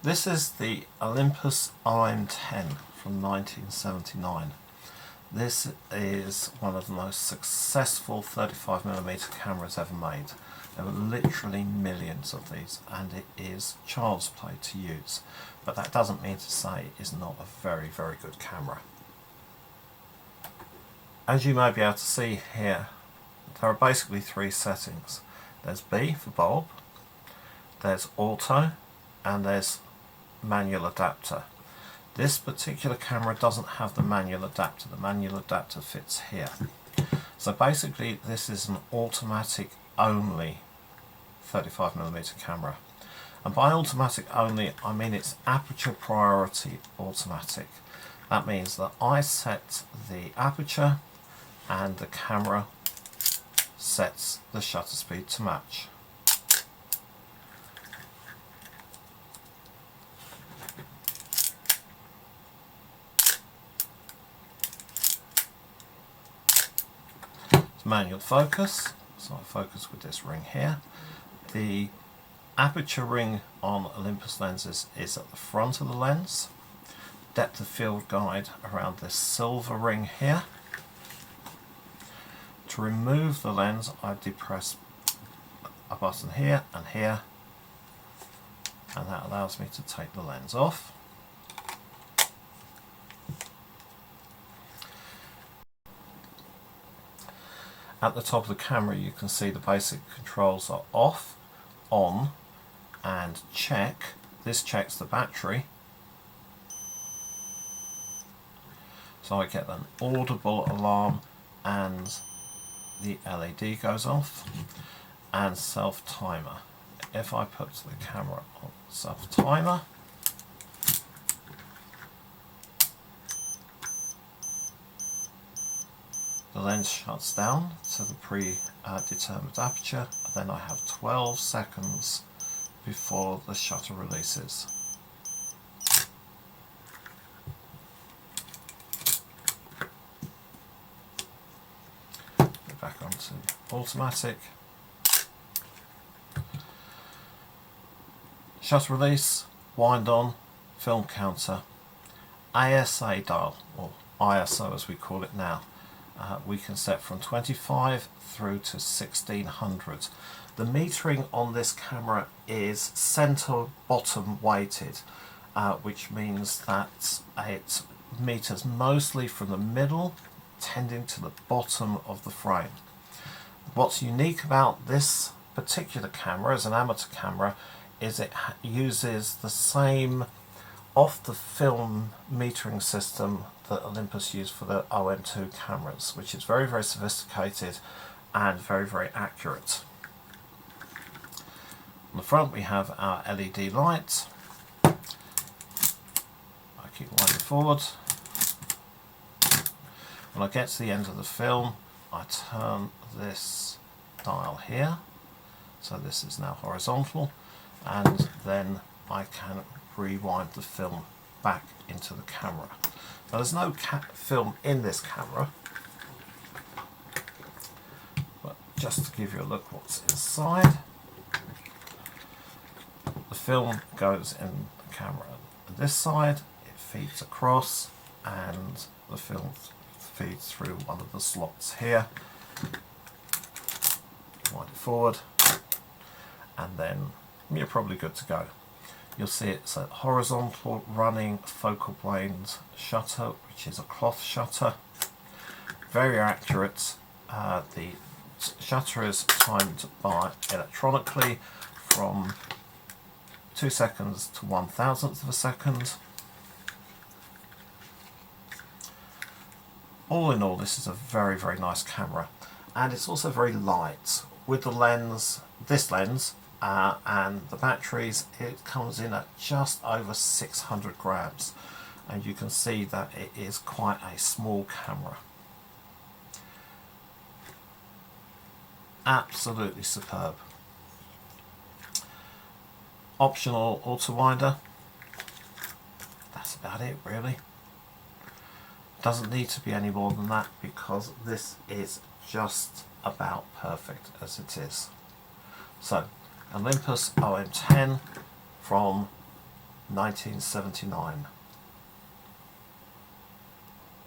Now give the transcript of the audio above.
This is the Olympus OM10 from 1979. This is one of the most successful 35mm cameras ever made. There were literally millions of these, and it is child's play to use. But that doesn't mean to say it is not a very, very good camera. As you may be able to see here, there are basically three settings. There's B for bulb, there's auto, and there's manual adapter. This particular camera doesn't have the manual adapter. The manual adapter fits here. So basically this is an automatic only 35mm camera. And by automatic only I mean it's aperture priority automatic. That means that I set the aperture and the camera sets the shutter speed to match. Manual focus, so I focus with this ring here. The aperture ring on Olympus lenses is at the front of the lens. Depth of field guide around this silver ring here. To remove the lens I depress a button here, and that allows me to take the lens off. At the top of the camera you can see the basic controls are off, on, and check. This checks the battery. So I get an audible alarm and the LED goes off, and self timer. If I put the camera on self timer, the lens shuts down to the predetermined aperture, and then I have 12 seconds before the shutter releases. Go back onto automatic. Shutter release, wind on, film counter, ASA dial, or ISO as we call it now. We can set from 25 through to 1600. The metering on this camera is center bottom weighted, which means that it meters mostly from the middle tending to the bottom of the frame. What's unique about this particular camera as an amateur camera is it uses the same off the film metering system that Olympus used for the OM2 cameras, which is very, very sophisticated and very, very accurate. On the front we have our LED light. I keep winding forward. When I get to the end of the film, I turn this dial here, so this is now horizontal, and then I can rewind the film back into the camera. Now there's no film in this camera, but just to give you a look what's inside, the film goes in the camera on this side, it feeds across, and the film feeds through one of the slots here. Wind it forward, and then you're probably good to go. You'll see it's a horizontal running focal plane shutter, which is a cloth shutter. Very accurate. The shutter is timed by electronically from 2 seconds to 1/1000th of a second. All in all, this is a very, very nice camera, and it's also very light. With the lens, this lens, and the batteries, it comes in at just over 600 grams, and you can see that it is quite a small camera. Absolutely superb. Optional auto winder. That's about it really. Doesn't need to be any more than that because this is just about perfect as it is. So Olympus OM10 from 1979.